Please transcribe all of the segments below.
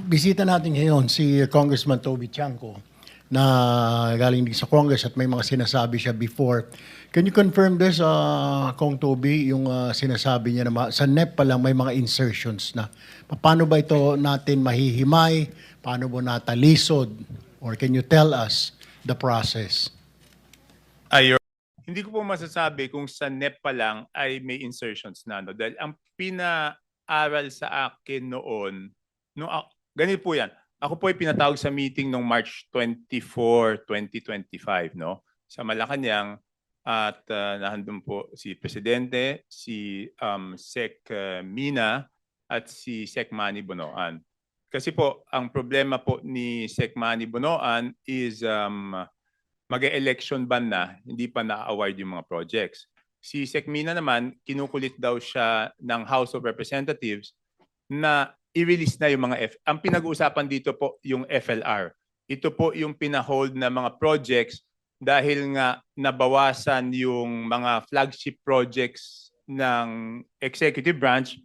Bisita natin ngayon si Congressman Toby Chanco na galing din sa Congress at may mga sinasabi siya before. Can you confirm this, Kong Toby, yung sinasabi niya na sa NEP pa lang may mga insertions na. Paano ba ito natin mahihimay? Paano mo natalisod? Or can you tell us the process? Hindi ko po masasabi kung sa NEP pa lang ay may insertions na. No? Dahil ang pinaaral sa akin noon, ganito po yan. Ako po ay pinatawag sa meeting noong March 24, 2025, no? Sa Malacanang at nahandun po si Presidente, si Sec Mina at si Sec Manny Bonoan. Kasi po, ang problema po ni Sec Manny Bonoan is mag-election ban na, hindi pa na-award yung mga projects. Si Sec Mina naman, kinukulit daw siya ng House of Representatives na i-release na yung mga ang pinag-uusapan dito po yung FLR. Ito po yung pinahold na mga projects dahil nga nabawasan yung mga flagship projects ng executive branch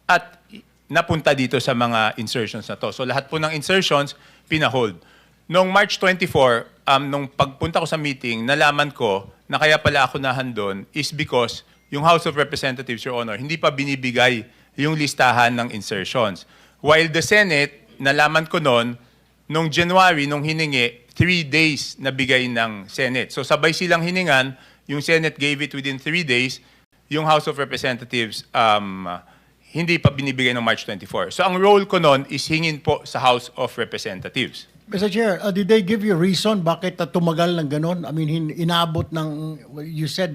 at napunta dito sa mga insertions na to. So lahat po ng insertions pinahold. Noong March 24, nung pagpunta ko sa meeting, nalaman ko na kaya pala ako nahandon is because yung House of Representatives, Your Honor, hindi pa binibigay yung listahan ng insertions. While the Senate, nalaman ko noon, nung January, nung hiningi, 3 days na bigay ng Senate. So sabay silang hiningan, yung Senate gave it within 3 days, yung House of Representatives hindi pa binibigay ng March 24. So ang role ko noon is hingin po sa House of Representatives. Mr. Chair, did they give you reason bakit tumagal ng ganon? I mean, inabot ng, you said,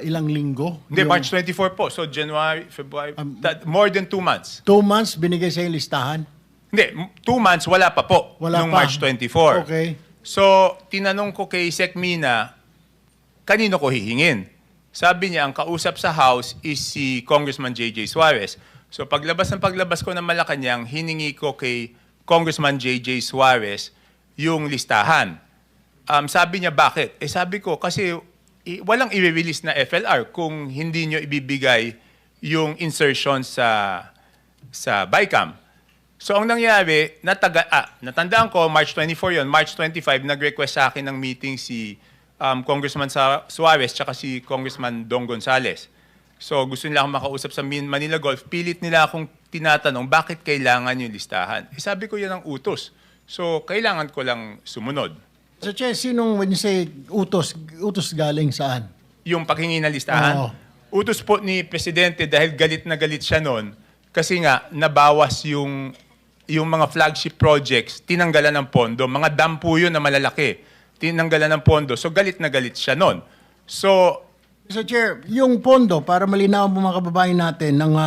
ilang linggo? Hindi, March 24 po. So January, February, more than 2 months. 2 months binigay sa yung listahan? Hindi, 2 months wala pa po. Wala nung pa. March 24. Okay. So, tinanong ko kay Sec Mina, kanino ko hihingin? Sabi niya, ang kausap sa House is si Congressman J.J. Suarez. So, paglabas ko ng Malacanang, hiningi ko kay Congressman J.J. Suarez yung listahan. Sabi niya, bakit? Sabi ko, kasi walang i-release na FLR kung hindi nyo ibibigay yung insertion sa BICAM. So ang nangyari, natandaan ko, March 24 yon, March 25, nag-request sa akin ng meeting si Congressman Suarez tsaka si Congressman Dong Gonzales. So gusto nila akong makausap sa Manila Golf. Pilit nila akong tinatanong, bakit kailangan yung listahan? Sabi ko, yan ang utos. So kailangan ko lang sumunod. So, Che, sinong, when you say utos galing saan? Yung paghingi ng listahan? Oo. Utos po ni Presidente dahil galit na galit siya noon kasi nga nabawas yung mga flagship projects, tinanggalan ng pondo. Mga dam po yun na malalaki. Tinanggalan ng pondo. So galit na galit siya noon. So, Mr. Chair, yung pondo, para malinaw mo mga kababayan natin ng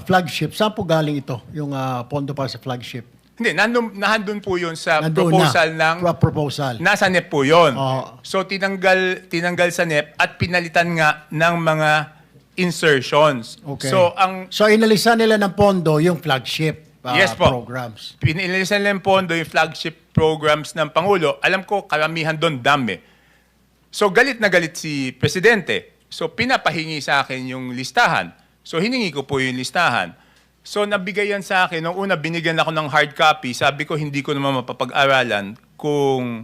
flagship, saan po galing ito? Yung pondo para sa flagship? hindi, nahandun po yun sa Nandun proposal na, ng... proposal. Nasa NEP po yun. Oo. So tinanggal sa NEP at pinalitan nga ng mga insertions. Okay. So So, inalisan nila ng pondo yung flagship Yes po. programs. Pinilisan nila yung pondo yung flagship programs ng Pangulo. Alam ko, karamihan doon dami. So galit na galit si Presidente. So pinapahingi sa akin yung listahan. So hiningi ko po yung listahan. So nabigay yan sa akin. Nung una, binigyan ako ng hard copy. Sabi ko, hindi ko naman mapapag-aralan kung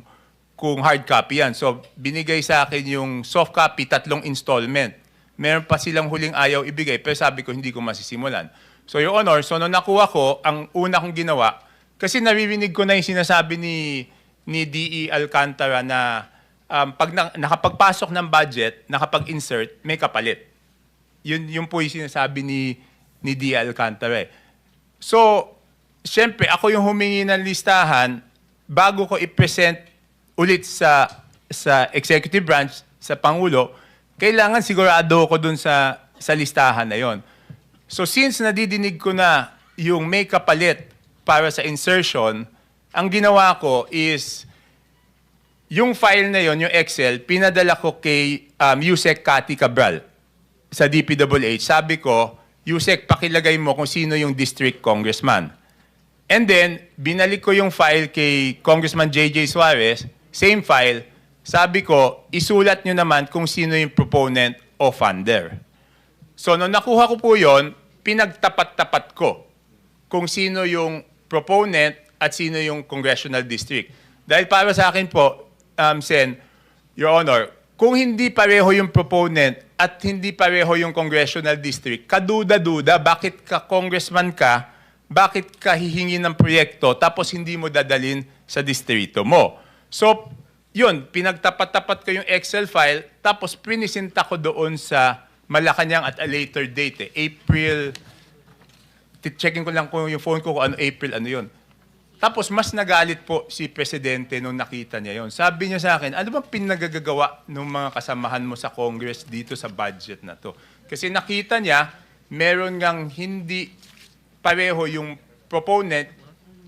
hard copy yan. So binigay sa akin yung soft copy, 3 installment. Meron pa silang huling ayaw ibigay, pero sabi ko, hindi ko masisimulan. So, Your Honor, so nung nakuha ko, ang una kong ginawa, kasi naririnig ko na yung sinasabi ni D.E. Alcantara na pag nakapagpasok ng budget, nakapag-insert, may kapalit. Yun po yung sinasabi ni D.E. Alcantara. So, siyempre, ako yung humingi ng listahan bago ko i-present ulit sa executive branch, sa Pangulo, kailangan sigurado ko dun sa listahan na yon. So since nadidinig ko na yung may kapalit para sa insertion, ang ginawa ko is yung file na yon, yung Excel, pinadala ko kay Yusek Cathy Cabral sa DPWH. Sabi ko, Yusek, pakilagay mo kung sino yung district congressman. And then, binalik ko yung file kay Congressman J.J. Suarez, same file. Sabi ko, isulat nyo naman kung sino yung proponent o funder. So, nung nakuha ko po yon, pinagtapat-tapat ko kung sino yung proponent at sino yung congressional district. Dahil para sa akin po, Sen, Your Honor, kung hindi pareho yung proponent at hindi pareho yung congressional district, kaduda-duda, bakit ka congressman ka, bakit ka hihingi ng proyekto tapos hindi mo dadalin sa distrito mo? So, yun, pinagtapat-tapat ko yung Excel file, tapos pinisinta ko doon sa Malacanang at a later date, April, checking ko lang kung yung phone ko kung ano April, ano yun. Tapos mas nagalit po si Presidente nung nakita niya yon. Sabi niya sa akin, ano bang pinagagagawa ng mga kasamahan mo sa Congress dito sa budget na to? Kasi nakita niya, meron ngang hindi pareho yung proponent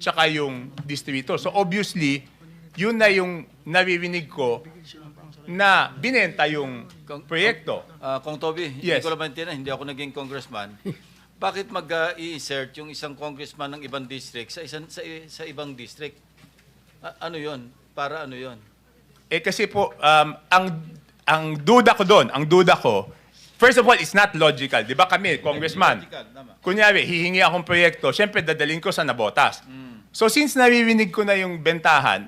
tsaka yung distributor. So obviously, yun na yung naririnig ko na binenta yung proyekto. Kung Toby, Yes. hindi ko lang maintindihan, hindi ako naging congressman. Bakit mag-i-insert yung isang congressman ng ibang district sa ibang district? Ano yon? Para ano yon? Eh kasi po, ang duda ko doon, first of all, it's not logical. Di ba kami, congressman, kunyari, hihingi akong proyekto, syempre dadalhin ko sa nabotas. So since naririnig ko na yung bentahan,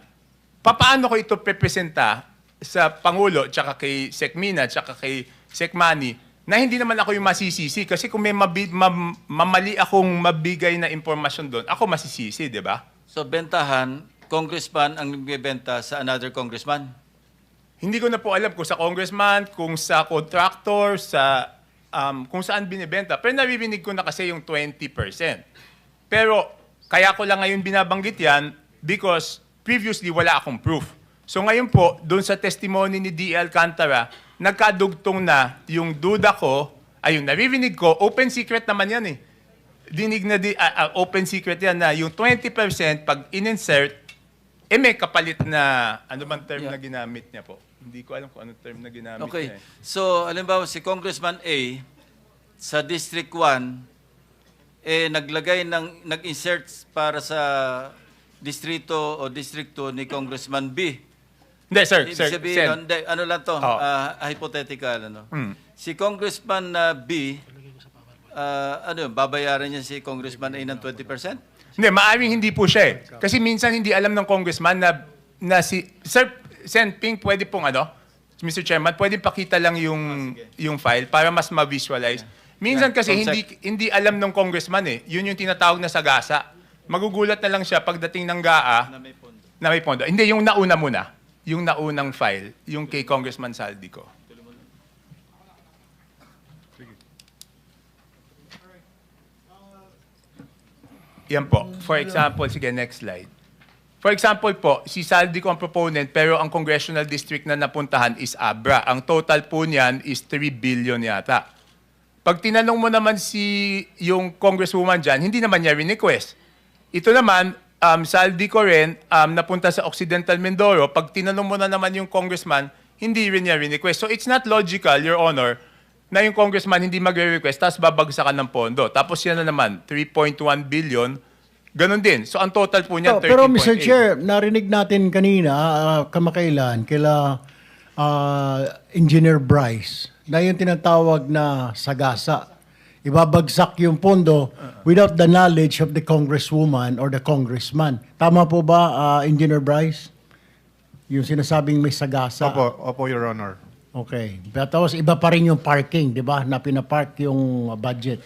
paano ko ito representa sa Pangulo, tsaka kay Sec Mina, tsaka kay Sec Manny, na hindi naman ako yung masisisi. Kasi kung may mamali akong mabigay na impormasyon doon, ako masisisi, di ba? So, bentahan, congressman ang nagbebenta sa another congressman? Hindi ko na po alam kung sa congressman, kung sa contractor, sa kung saan binibenta. Pero naririnig ko na kasi yung 20%. Pero kaya ko lang ngayon binabanggit yan because previously wala akong proof. So ngayon po, doon sa testimony ni D. Alcantara, nagkadugtong na yung duda ko, ay yung naririnig ko, open secret naman yan eh. Dinig na open secret yan na yung 20% pag in-insert, may kapalit na, ano bang term na ginamit niya po? Hindi ko alam kung anong term na ginamit Okay. niya eh. So, alimbawa si Congressman A sa District 1 nag-insert para sa distrito o District 2 ni Congressman B. Hindi, sir. Ibig Sir, sabihin, Sen. hindi, ano lang to, Oh. hypothetical. Ano? Mm. Si Congressman B, babayaran niya si Congressman A ng 20%? Hindi, maaaring hindi po siya eh. Kasi minsan hindi alam ng congressman na si... Sir, Sen Ping, pwede pong Mr. Chairman, pwede pakita lang yung file para mas ma-visualize. Minsan kasi hindi alam ng congressman eh. Yun yung tinatawag na sagasa. Magugulat na lang siya pagdating ng GAA na may pondo. Hindi, yung nauna muna. Yung naunang file, yung kay Congressman Saldico. Yan po. For example, sige, next slide. For example po, si Saldico ang proponent pero ang congressional district na napuntahan is Abra. Ang total po niyan is 3 billion yata. Pag tinanong mo naman yung congresswoman dyan, hindi naman niya request. Ito naman, Saldico rin, napunta sa Occidental Mindoro. Pag tinanong mo na naman yung congressman, hindi rin niya request. So it's not logical, Your Honor, na yung congressman hindi magre-request, tapos babagsakan ng pondo. Tapos yan na naman, 3.1 billion, ganun din. So ang total po niya, 13.8. Pero Mr. Chair, narinig natin kanina, kamakailan, kila Engineer Bryce, na yung tinatawag na sagasa. Ibabagsak yung pondo without the knowledge of the congresswoman or the congressman. Tama po ba, Engineer Bryce? Yung sinasabing may sagasa. Opo, Your Honor. Okay. Pero tapos iba pa rin yung parking, di ba? Na pinapark yung budget.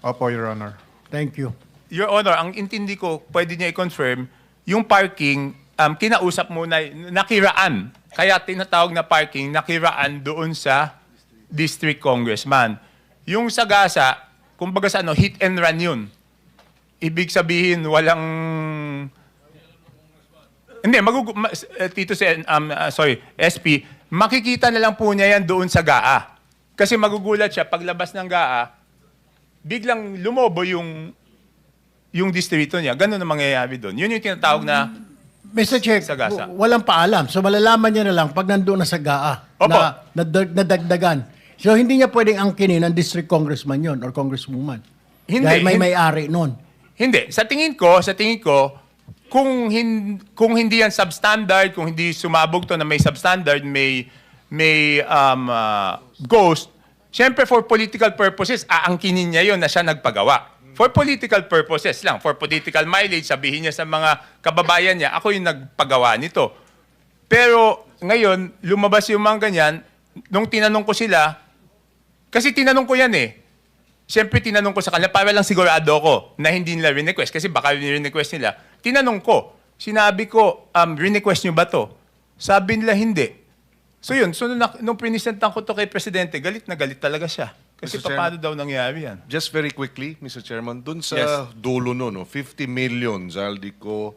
Opo, Your Honor. Thank you. Your Honor, ang intindi ko, pwede niya i-confirm, yung parking, kinausap muna, nakiraan. Kaya tinatawag na parking, nakiraan doon sa district congressman. Yung sagasa, kumbaga sa hit and run yun. Ibig sabihin, walang... Hindi, Tito SP, makikita na lang po niya yan doon sa GAA. Kasi magugulat siya, paglabas ng GAA, biglang lumobo yung distrito niya. Ganun ang mangyayari doon. Yun yung tinatawag na Mr. Chair, sagasa. walang paalam. So malalaman niya na lang pag nandoon na sa GAA Opo. na nadagdagan. So hindi niya pwedeng angkinin ng district congressman yon or congresswoman. Hindi, Dahil may hindi. may-ari nun. Hindi. Sa tingin ko, kung hindi yan substandard, kung hindi sumabog to na may substandard, may ghost, syempre for political purposes, aangkinin niya yon na siya nagpagawa. For political purposes lang, for political mileage, sabihin niya sa mga kababayan niya, ako yung nagpagawa nito. Pero ngayon, lumabas yung mga ganyan, nung tinanong ko sila, kasi tinanong ko yan eh. Siyempre, tinanong ko sa kanila, para lang sigurado ko na hindi nila request. Kasi baka request nila. Tinanong ko, sinabi ko, request nyo ba to? Sabi nila, hindi. So yun, so nung prinisentan ko to kay Presidente, galit na galit talaga siya. Kasi Mr. paano daw nangyari yan? Just very quickly, Mr. Chairman, dun sa Yes. dulo no, 50 million, Zaldico,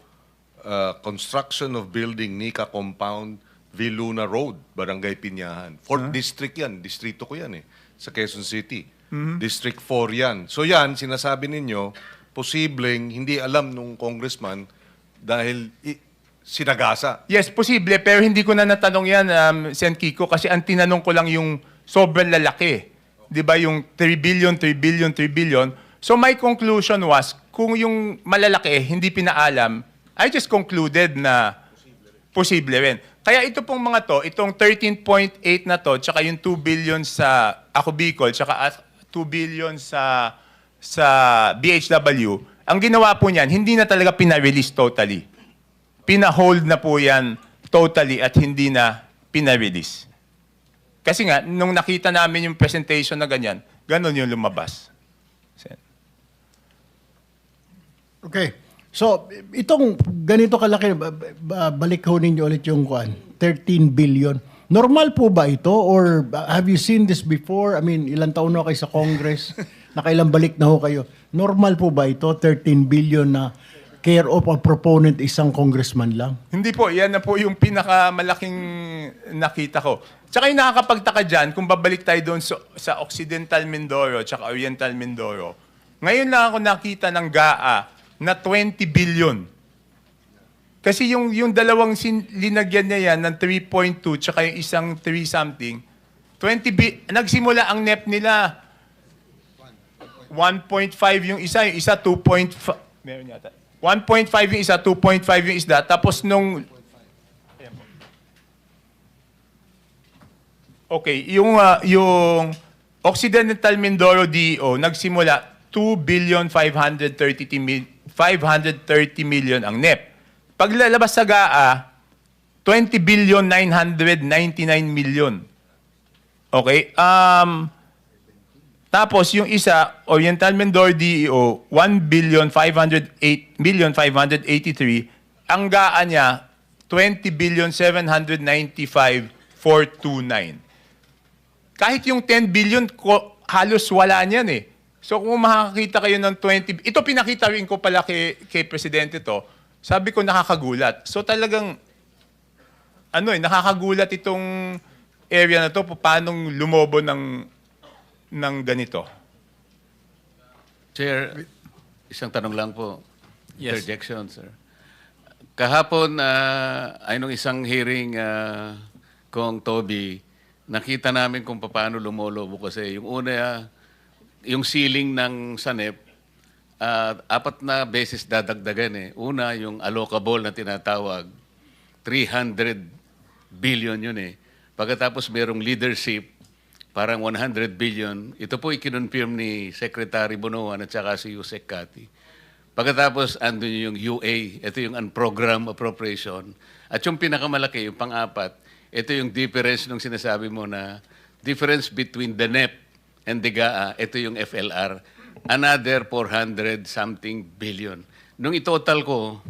construction of building Nika Compound, Viluna Road, Barangay Pinyahan. 4th District yan, distrito ko yan sa Quezon City. District 4 yan. So yan, sinasabi ninyo, posibleng hindi alam nung congressman dahil sinagasa. Yes, posible, pero hindi ko na natanong yan, Sen Kiko, kasi ang tinanong ko lang yung sobrang lalaki. Di ba, yung 3 billion, 3 billion, 3 billion. So my conclusion was, kung yung malalaki hindi pinaalam, I just concluded na posible rin. Kaya ito pong mga to, itong 13.8 na to, tsaka yung 2 billion sa Ako Bicol, tsaka 2 billion sa BHW, ang ginawa po niyan, hindi na talaga pina-release totally. Pina-hold na po yan totally at hindi na pina-release. Kasi nga, nung nakita namin yung presentation na ganyan, ganon yung lumabas. Sen. Okay. So, itong ganito kalaki, balik ho ninyo ulit yung 13 billion. Normal po ba ito? Or have you seen this before? I mean, ilang taon na kayo sa Congress? Nakailang balik na ho kayo. Normal po ba ito? 13 billion na care of a proponent isang congressman lang? Hindi po, yan na po yung pinakamalaking nakita ko. Tsaka yung nakakapagtaka dyan, kung babalik tayo doon sa Occidental Mindoro tsaka Oriental Mindoro, ngayon lang ako nakita ng GAA na 20 billion. Kasi yung dalawang linagyan niya yan ng 3.2 tsaka yung isang 3 something, nagsimula ang NEP nila 1.5 yung isa 2.5, meron yata. 1.5 yung isa, 2.5 yung isda, tapos nung okay, yung Occidental Mindoro DO nagsimula 2,530 million ang NEP. Paglalabas sa GAA, 20,999 million. Okay? Tapos yung isa, Oriental Mindoro DEO, 1,508,583. Ang GAA niya, 20,795,429. Kahit yung 10 billion, halos wala niyan eh. So kung makakita kayo ng 20, ito pinakita rin ko pala kay Presidente to, sabi ko nakakagulat. So talagang, nakakagulat itong area na to, paano lumobo ng ganito. Chair, isang tanong lang po. Yes. Interjection, sir. Kahapon, ay nung isang hearing kong Toby, nakita namin kung paano lumolobo kasi yung una, yung ceiling ng SANEP, 4 na beses dadagdagan eh. Una, yung allocable na tinatawag, 300 billion yun eh. Pagkatapos merong leadership, parang 100 billion. Ito po ikinonfirm ni Secretary Bonoan at saka si Yusek Kati. Pagkatapos, andun yung UA, ito yung unprogrammed appropriation. At yung pinakamalaki, yung pang-4, ito yung difference nung sinasabi mo na difference between the NEP and the GAA, ito yung FLR. Another 400 something billion. Nung itotal ko,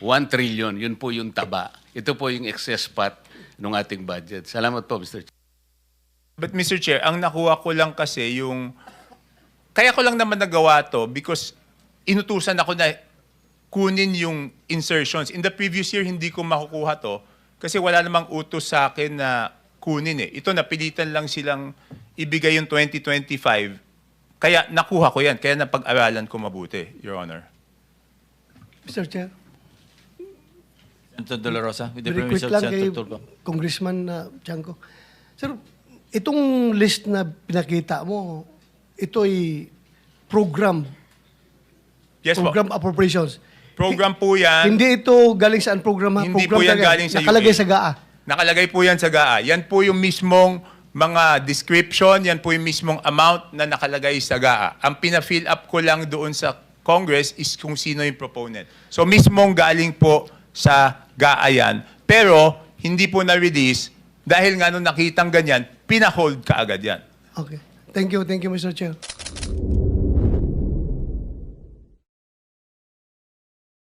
1 trillion, yun po yung taba. Ito po yung excess pot ng ating budget. Salamat po, Mr. Chair. But Mr. Chair, ang nakuha ko lang kasi kaya ko lang naman nagawa to because inutusan ako na kunin yung insertions. In the previous year, hindi ko makukuha to kasi wala namang utos sa akin na kunin eh. Ito, napilitan lang silang ibigay yung 2025. Kaya nakuha ko yan. Kaya napag-aralan ko mabuti, Your Honor. Mr. Chair, Senator De La Rosa, with the very permission quick of lang kay Senator Tulfo. Congressman Chanco. Sir, itong list na pinakita mo, ito ay program Yes po. appropriations. Program po yan. Hindi ito galing saan program ha? Hindi Program po yan talaga. galing sa Nakalagay UA. sa GAA. Nakalagay po yan sa GAA. Yan po yung mismong mga description, yan po yung mismong amount na nakalagay sa GAA. Ang pina-fill up ko lang doon sa Congress is kung sino yung proponent. So mismong galing po sa GAA yan. Pero hindi po na-release dahil nga nung nakitang ganyan, pina-hold ka agad yan. Okay. Thank you, Mr. Chair.